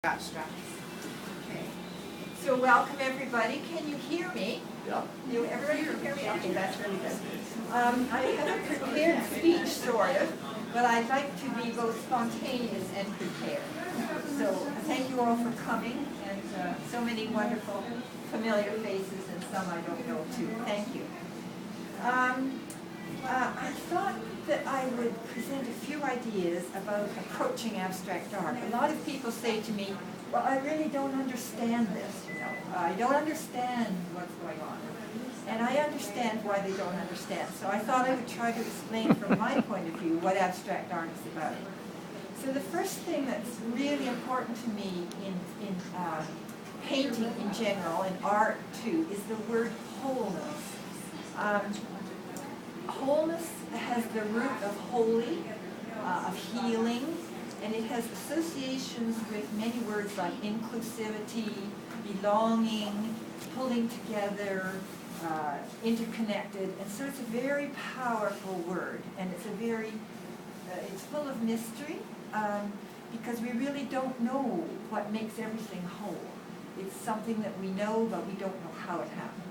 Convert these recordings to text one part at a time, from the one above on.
Abstraction. Okay. So welcome everybody. Can you hear me? Yeah. Everybody can hear me? Okay, that's really good. I have a prepared speech, sort of, but I'd like to be both spontaneous and prepared. So thank you all for coming, and so many wonderful familiar faces, and some I don't know too. Thank you. I thought that I would present a few ideas about approaching abstract art. A lot of people say to me, well, I really don't understand this, I don't understand what's going on. And I understand why they don't understand. So I thought I would try to explain from my point of view what abstract art is about. So the first thing that's really important to me in painting in general, and art too, is the word wholeness. Wholeness has the root of holy, of healing, and it has associations with many words like inclusivity, belonging, pulling together, interconnected, and so it's a very powerful word, and it's full of mystery, because we really don't know what makes everything whole. It's something that we know, but we don't know how it happens.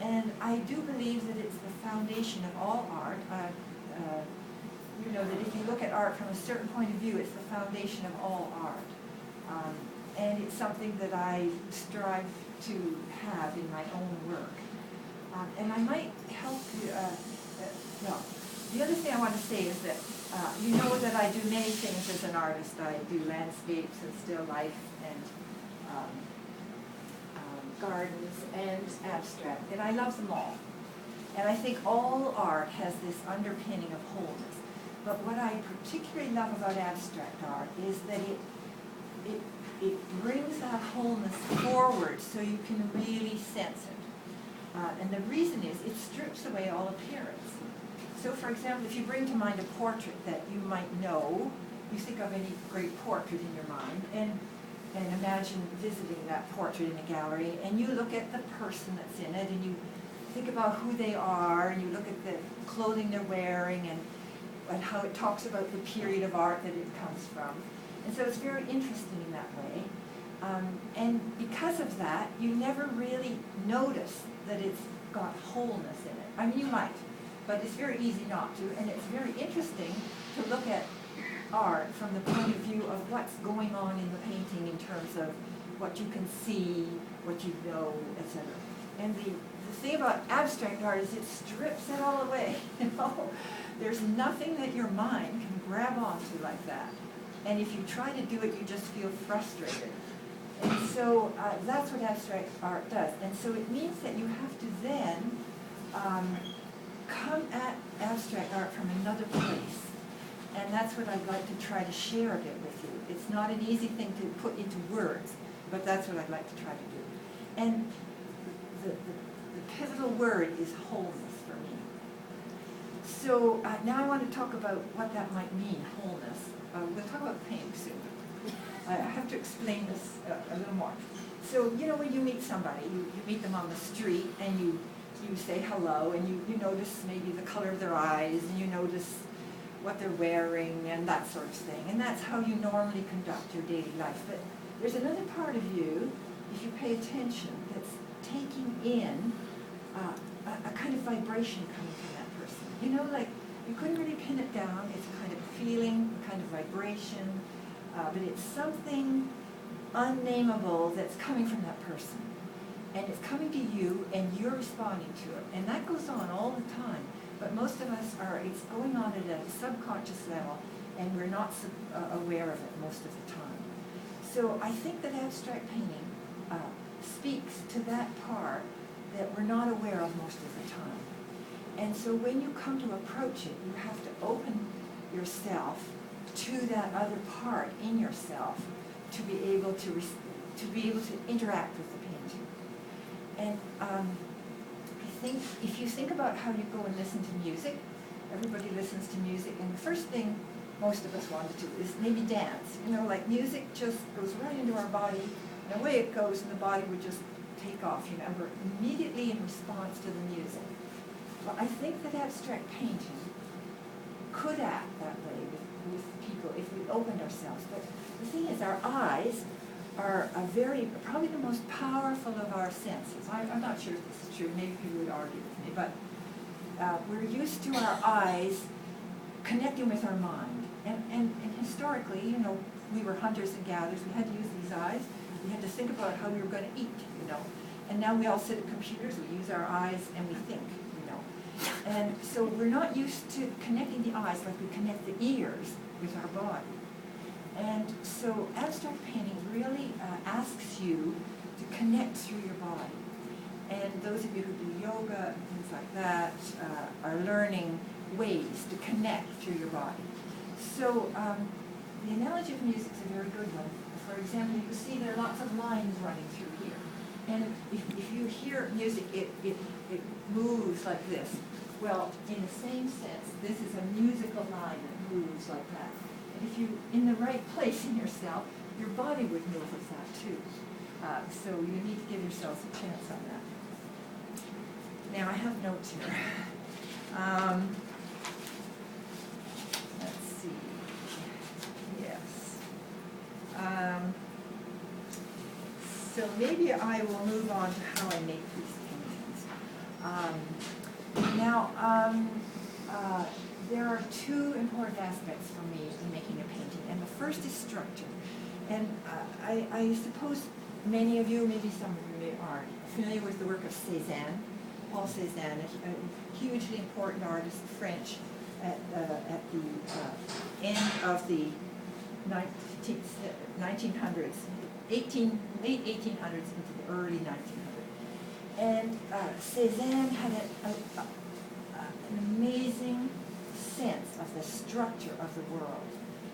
And I do believe that it's the foundation of all art. That if you look at art from a certain point of view, it's the foundation of all art. And it's something that I strive to have in my own work. And I might help you, the other thing I want to say is that you know that I do many things as an artist. I do landscapes and still life and gardens and abstract, and I love them all. And I think all art has this underpinning of wholeness. But what I particularly love about abstract art is that it brings that wholeness forward so you can really sense it. And the reason is it strips away all appearance. So for example, if you bring to mind a portrait that you might know, you think of any great portrait in your mind, and imagine visiting that portrait in a gallery, and you look at the person that's in it, and you think about who they are, and you look at the clothing they're wearing, and how it talks about the period of art that it comes from. And so it's very interesting in that way. And because of that, you never really notice that it's got wholeness in it. I mean, you might, but it's very easy not to, and it's very interesting to look at art from the point of view of what's going on in the painting in terms of what you can see, what you know, etc. And the thing about abstract art is it strips it all away. There's nothing that your mind can grab onto like that. And if you try to do it, you just feel frustrated. And so that's what abstract art does. And so it means that you have to then come at abstract art from another place. And that's what I'd like to try to share a bit with you. It's not an easy thing to put into words, but that's what I'd like to try to do. And the pivotal word is wholeness for me. So now I want to talk about what that might mean, wholeness. We'll talk about painting soon. I have to explain this a little more. So, when you meet somebody, you meet them on the street, and you say hello, and you notice maybe the color of their eyes, and you notice what they're wearing, and that sort of thing. And that's how you normally conduct your daily life. But there's another part of you, if you pay attention, that's taking in a kind of vibration coming from that person. Like, you couldn't really pin it down. It's a kind of feeling, a kind of vibration, but it's something unnameable that's coming from that person. And it's coming to you, and you're responding to it. And that goes on all the time. But most of us it's going on at a subconscious level, and we're not aware of it most of the time. So I think that abstract painting speaks to that part that we're not aware of most of the time. And so when you come to approach it, you have to open yourself to that other part in yourself to be able to interact with the painting. And I think if you think about how you go and listen to music, everybody listens to music, and the first thing most of us want to do is maybe dance. Like music just goes right into our body, and away it goes, and the body would just take off. We're immediately in response to the music. Well, I think that abstract painting could act that way with people if we opened ourselves. But the thing is, our eyes are probably the most powerful of our senses. I'm not sure if this is true, maybe people would argue with me, but we're used to our eyes connecting with our mind. And historically, you know, we were hunters and gatherers, we had to use these eyes, we had to think about how we were going to eat, you know. And now we all sit at computers, we use our eyes and we think, you know. And so we're not used to connecting the eyes like we connect the ears with our body. And so abstract painting really asks you to connect through your body. And those of you who do yoga and things like that are learning ways to connect through your body. So the analogy of music is a very good one. For example, you see there are lots of lines running through here. And if you hear music, it moves like this. Well, in the same sense, this is a musical line that moves like that. And if you're in the right place in yourself, your body would move with that too. So you need to give yourselves a chance on that. Now I have notes here. Let's see. Yes. So maybe I will move on to how I make these paintings. There are two important aspects for me in making a painting, and the first is structure. And I suppose many of you, maybe some of you aren't, familiar with the work of Cézanne, Paul Cézanne, a hugely important artist, French, at the end of the 1900s, late 1800s into the early 1900s. And Cézanne had an amazing sense of the structure of the world.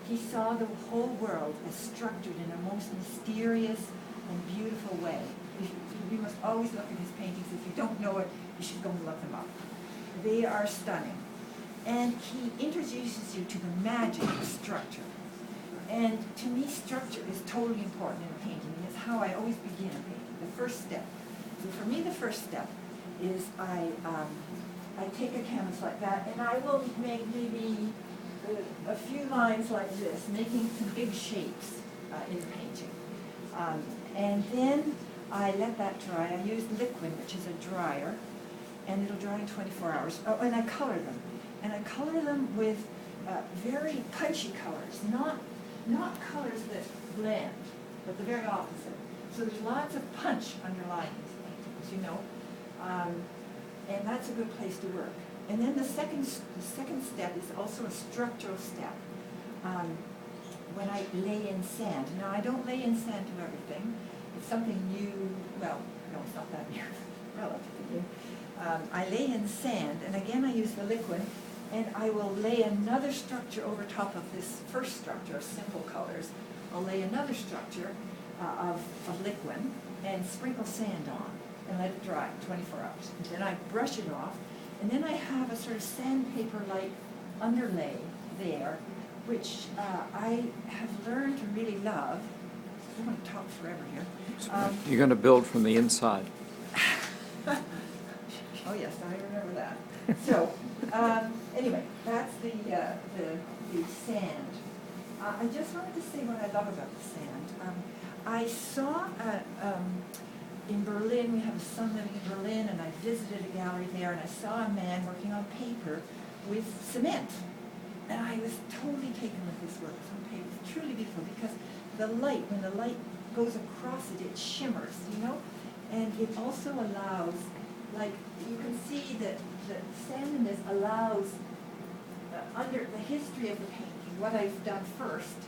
He saw the whole world as structured in a most mysterious and beautiful way. You must always look at his paintings. If you don't know it, you should go and look them up. They are stunning. And he introduces you to the magic of structure. And to me, structure is totally important in a painting. And it's how I always begin a painting, the first step. So for me, the first step is I take a canvas like that, and I will make maybe a few lines like this, making some big shapes in the painting. And then I let that dry. I use liquid, which is a dryer, and it'll dry in 24 hours. Oh, and I color them. And I color them with very punchy colors, not colors that blend, but the very opposite. So there's lots of punch underlying these paintings, you know. And that's a good place to work. And then the second step is also a structural step. When I lay in sand. Now, I don't lay in sand to everything. It's something new. Well, no, it's not that new. Relatively new. I lay in sand, and again I use the liquid, and I will lay another structure over top of this first structure of simple colors. I'll lay another structure of liquid and sprinkle sand on and let it dry 24 hours. And then I brush it off, and then I have a sort of sandpaper-like underlay there, which I have learned to really love. I don't want to talk forever here. You're going to build from the inside. Oh yes, I remember that. So anyway, that's the sand. I just wanted to say what I love about the sand. I saw in Berlin, we have a son living in Berlin, and I visited a gallery there, and I saw a man working on paper with cement. And I was totally taken with his work on paper. It's truly beautiful because the light, when the light goes across it, it shimmers, you know? And it also allows, like, you can see that the sandiness allows, under the history of the painting, what I've done first,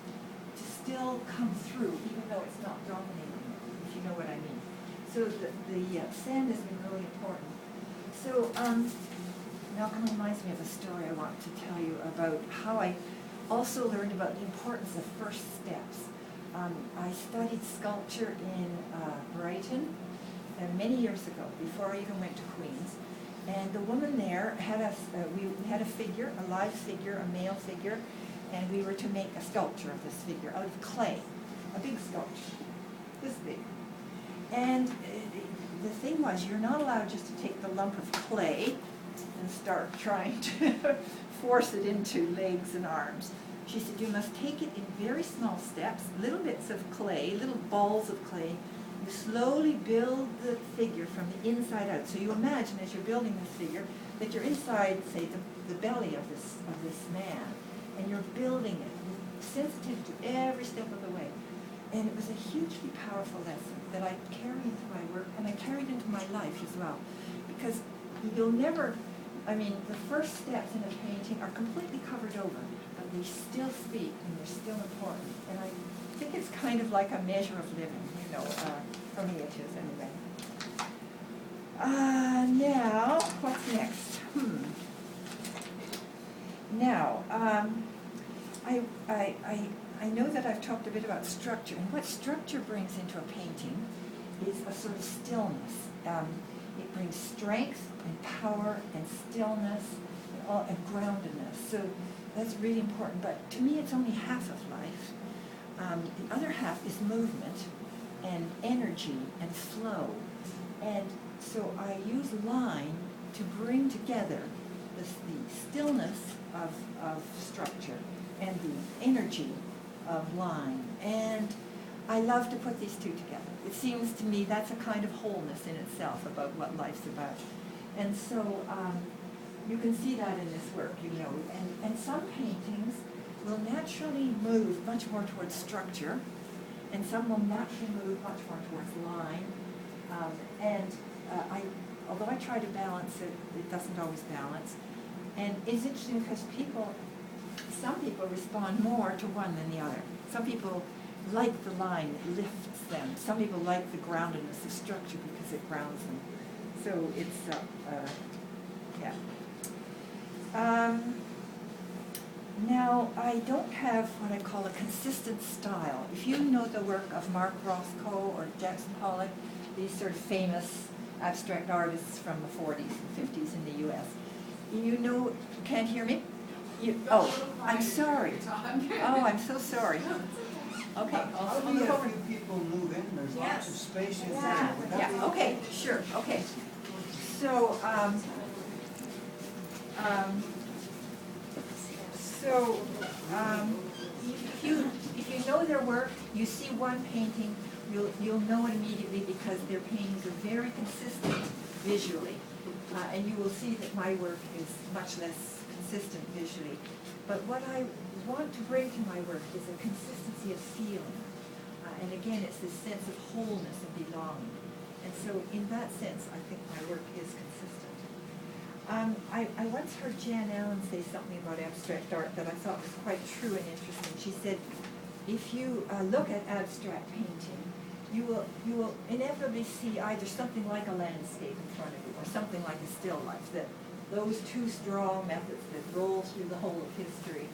to still come through, even though it's not dominating, if you know what I mean. So the sand has been really important. So Malcolm reminds me of a story I want to tell you about how I also learned about the importance of first steps. I studied sculpture in Brighton many years ago, before I even went to Queen's. And the woman there had we had a figure, a live figure, a male figure, and we were to make a sculpture of this figure out of clay, a big sculpture, this big. And the thing was, you're not allowed just to take the lump of clay and start trying to force it into legs and arms. She said, you must take it in very small steps, little bits of clay, little balls of clay. You slowly build the figure from the inside out. So you imagine as you're building this figure that you're inside, say, the belly of this man, and you're building it, sensitive to every step of the way. And it was a hugely powerful lesson that I carry into my work, and I carried into my life as well. Because you'll never, I mean, the first steps in a painting are completely covered over, but they still speak, and they're still important. And I think it's kind of like a measure of living, you know, for me it is anyway. Now, what's next? Now, I know that I've talked a bit about structure, and what structure brings into a painting is a sort of stillness. It brings strength and power and stillness and groundedness. So that's really important. But to me, it's only half of life. The other half is movement and energy and flow. And so I use line to bring together the stillness of structure and the energy of line. And I love to put these two together. It seems to me that's a kind of wholeness in itself about what life's about. And so you can see that in this work, you know. And some paintings will naturally move much more towards structure, and some will naturally move much more towards line. Although I try to balance it, it doesn't always balance. And it's interesting because some people respond more to one than the other. Some people like the line, it lifts them. Some people like the groundedness of structure because it grounds them. So it's, yeah. Now, I don't have what I call a consistent style. If you know the work of Mark Rothko or Jackson Pollock, these sort of famous abstract artists from the 40s and 50s in the U.S., you know, can't hear me? Oh, I'm sorry. Oh, I'm so sorry. Okay. How do you have a few people move in? There's lots of space in there. Yeah, okay, sure, okay. So, if you know their work, you see one painting, you'll know it immediately because their paintings are very consistent visually. And you will see that my work is much less consistent visually. But what I want to bring to my work is a consistency of feeling. And again, it's this sense of wholeness and belonging. And so in that sense, I think my work is consistent. I once heard Jan Allen say something about abstract art that I thought was quite true and interesting. She said, if you look at abstract painting, you will inevitably see either something like a landscape in front of you or something like a still life, that those two strong methods that roll through the whole of history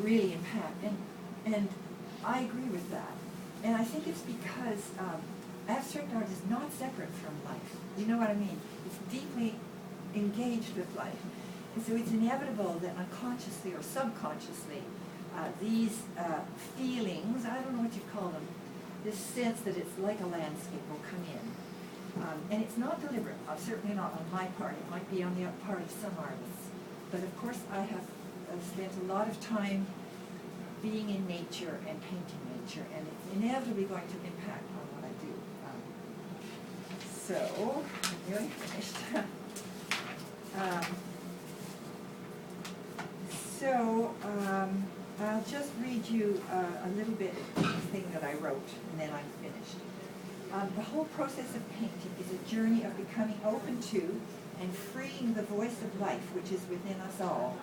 really impact. And I agree with that. And I think it's because abstract art is not separate from life. You know what I mean? It's deeply engaged with life. And so it's inevitable that unconsciously or subconsciously these feelings, I don't know what you call them, this sense that it's like a landscape will come in. And it's not deliberate, certainly not on my part. It might be on the part of some artists. But of course I have spent a lot of time being in nature and painting nature, and it's inevitably going to impact on what I do. So, I'm nearly finished. I'll just read you a little bit of the thing that I wrote, and then I'm finished. The whole process of painting is a journey of becoming open to and freeing the voice of life which is within us all.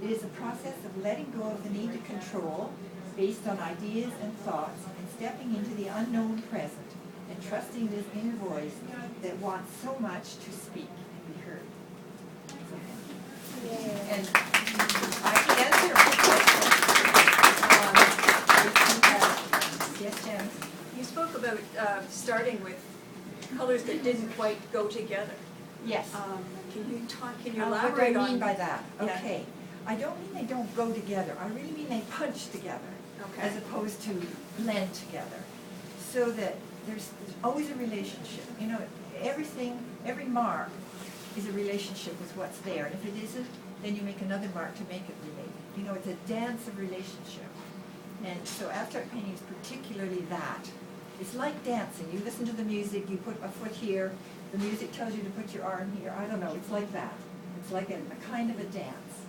It is a process of letting go of the need to control based on ideas and thoughts and stepping into the unknown present and trusting this inner voice that wants so much to speak and be heard. And I can answer questions. Yes, Jen? You spoke about starting with colors that didn't quite go together. Yes. Can you What elaborate do I on mean by that? Yeah. Okay. I don't mean they don't go together. I really mean they punch together, Okay. as opposed to blend together. So that there's always a relationship. You know, every mark is a relationship with what's there. And if it isn't, then you make another mark to make it relate. You know, it's a dance of relationship. And so abstract painting is particularly that. It's like dancing. You listen to the music, you put a foot here, the music tells you to put your arm here. I don't know, it's like that. It's like a kind of a dance.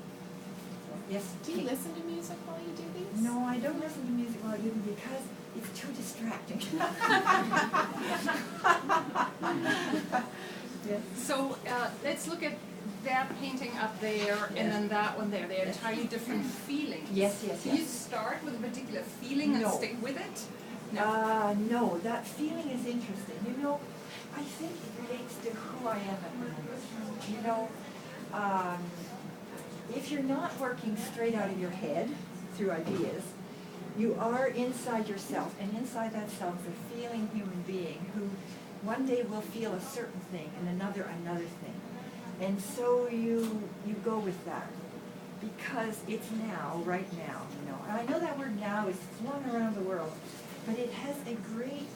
So, yes? Do you Kate? listen to music while you do these? No, I don't listen to music while I do them because it's too distracting. Yes. So let's look at that painting up there and then that one there. They are entirely different feelings. Yes, yes, Do you yes. start with a particular feeling and No. stick with it? No, that feeling is interesting. You know, I think it relates to who I am at the moment. You know, if you're not working straight out of your head through ideas, you are inside yourself, and inside that self is a feeling human being who one day will feel a certain thing and another thing. And so you go with that because it's now, right now, you know. And I know that word now is flung around the world, but it has a great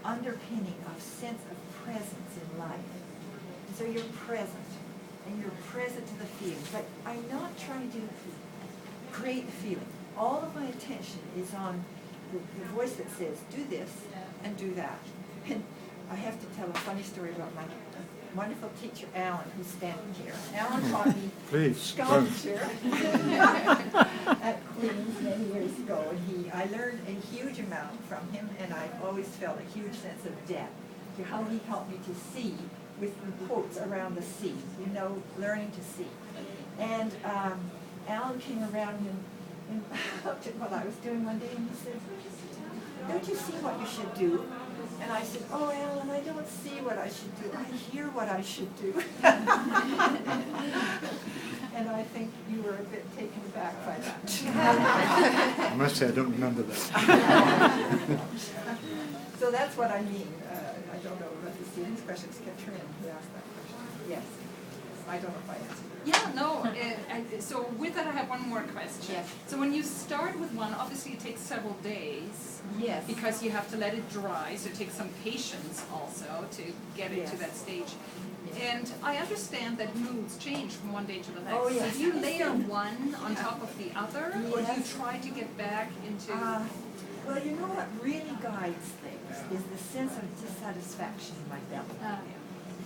underpinning of sense of presence in life. And so you're present, and you're present to the feeling. But I'm not trying to create the feeling. All of my attention is on the voice that says, do this and do that. And I have to tell a funny story about my wonderful teacher, Alan, who's standing here. Alan taught me sculpture at Queen's many years ago, and I learned a huge amount from him, and I've always felt a huge sense of debt to how he helped me to see with the quotes around the sea, you know, learning to see. And Alan came around and looked at what I was doing one day, and he said, don't you see what you should do? And I said, oh, Alan, I don't see what I should do. I hear what I should do. And I think you were a bit taken aback by that. I must say I don't remember that. So that's what I mean. I don't know about the students' questions. Katrina, who asked that question. Yes. I don't know if I answered it. Yeah, no. So with that, I have one more question. Yes. So when you start with one, obviously it takes several days. Yes. Because you have to let it dry, so it takes some patience also to get it to Yes. that stage. And I understand that moods change from one day to the next. Oh, yes. So do you layer one on top of the other, or do you Yes. try to get back into? Well, you know what really guides things is the sense of dissatisfaction in my belly.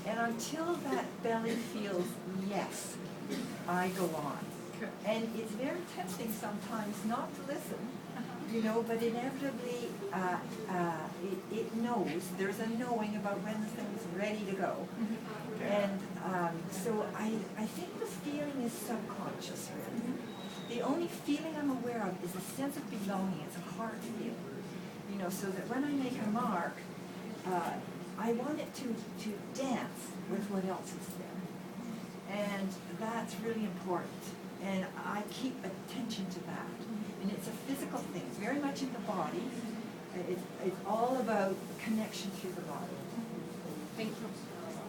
And until that belly feels yes, I go on. Good. And it's very tempting sometimes not to listen, you know, but inevitably it knows, there's a knowing about when the thing's ready to go. And so I think the feeling is subconscious, really. The only feeling I'm aware of is a sense of belonging. It's a heart feeling, you know, so that when I make a mark, I want it to dance with what else is there. And that's really important. And I keep attention to that. And it's a physical thing. It's very much in the body. It's all about connection through the body. Thank you.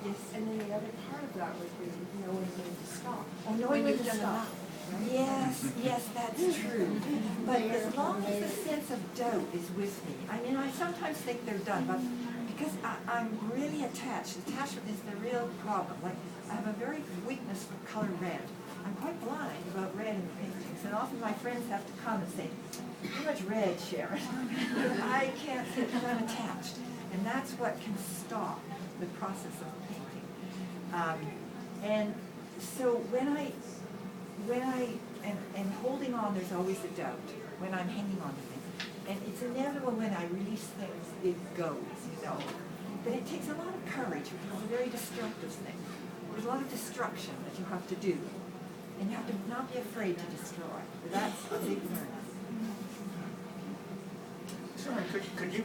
Yes. And then the other part of that would be knowing when to stop. Oh, knowing when to When you've done stop. enough. Yes, that's true. But as long as the sense of doubt is with me, I mean, I sometimes think they're done, but because I'm really attached, attachment is the real problem. Like, I have a very weakness for color red. I'm quite blind about red in the paintings, and often my friends have to come and say, too much red, Sharon. I can't see because I'm attached. And that's what can stop the process of painting. And so when I am holding on, there's always a doubt when I'm hanging on to things. And it's inevitable when I release things, it goes, you know. But it takes a lot of courage because it's a very destructive thing. There's a lot of destruction that you have to do. And you have to not be afraid to destroy. But that's a big learning. Sharon, could you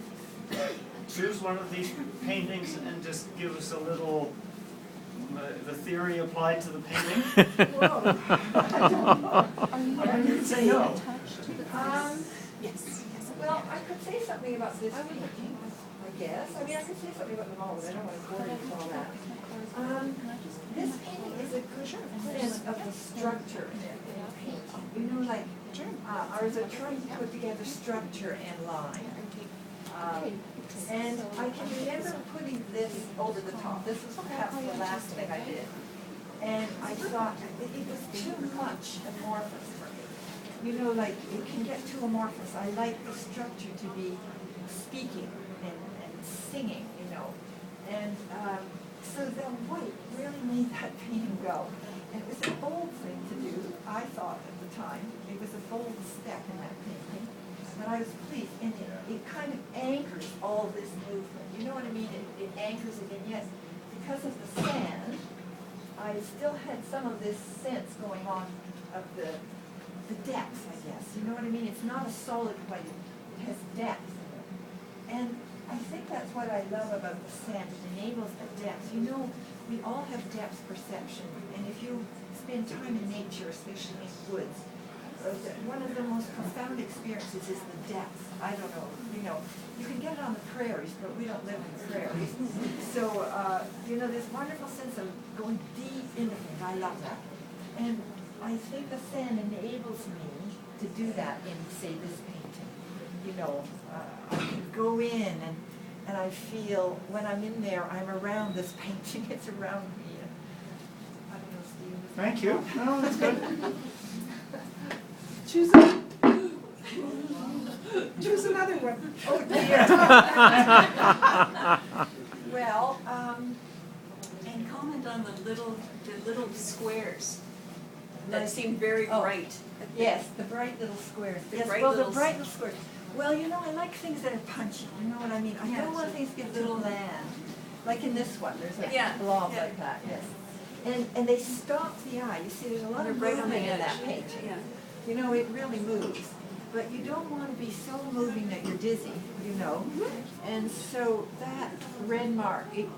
choose one of these paintings and just give us a little, the theory applied to the painting? Whoa. I didn't say no. Yes. Well, I could say something about this painting, I guess. I mean, I could say something about them all, but I don't want to bore you with all that. This painting is a good sense of the structure in painting. You know, like, ours are trying to put together structure and line. And I can remember putting this over the top. This was perhaps the last thing I did. And I thought it was too much amorphous for me. you know, like, it can get too amorphous. I like the structure to be speaking and singing, you know. And so the white really made that painting go. And it was a bold thing to do, I thought at the time. It was a bold step in that painting. But I was pleased, and it kind of anchors all this movement. You know what I mean? It anchors it, and yet, because of the sand, I still had some of this sense going on of the depth, I guess. You know what I mean? It's not a solid white, it has depth in it. And I think that's what I love about the sand. It enables a depth. You know, we all have depth perception, and if you spend time in nature, especially in woods, one of the most profound experiences is the depth. I don't know, you know, you can get it on the prairies, but we don't live in the prairies. So, you know, this wonderful sense of going deep into things. I love that. And I think the sand enables me to do that in, say, this painting. You know, I can go in and I feel, when I'm in there, I'm around this painting. It's around me. I don't know, Steve. Thank you. No, that's good. Choose another one. Oh dear. Well, And comment on the little squares that Like- seem very oh, bright. yes, the bright little squares. The Yes, bright well, little the bright little squares. Well, you know, I like things that are punchy. You know what I mean? I Yeah. don't want things to get little bland. Like in this one, there's a Yeah, blob yeah. like that. Yes. And they stop the eye. You see, there's a lot They're of right on the movement in edge. that painting. Yeah. You know, it really moves. But you don't want to be so moving that you're dizzy, you know? And so that red mark, it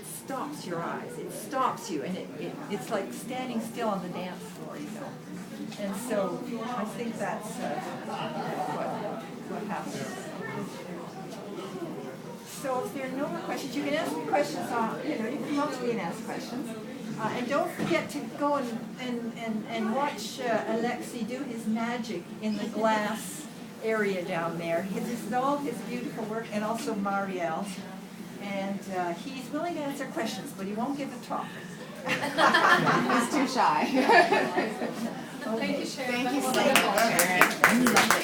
stops your eyes. It stops you, and it's like standing still on the dance floor, you know? And so I think that's what happens. So if there are no more questions, you can ask me questions on, you know, you can come up to me and ask questions. And don't forget to go and watch Alexei do his magic in the glass area down there. This is all his beautiful work, and also Marielle. And he's willing to answer questions, but he won't give a talk. He's too shy. Thank you, Sharon. Thank you That was so wonderful. much, Sharon.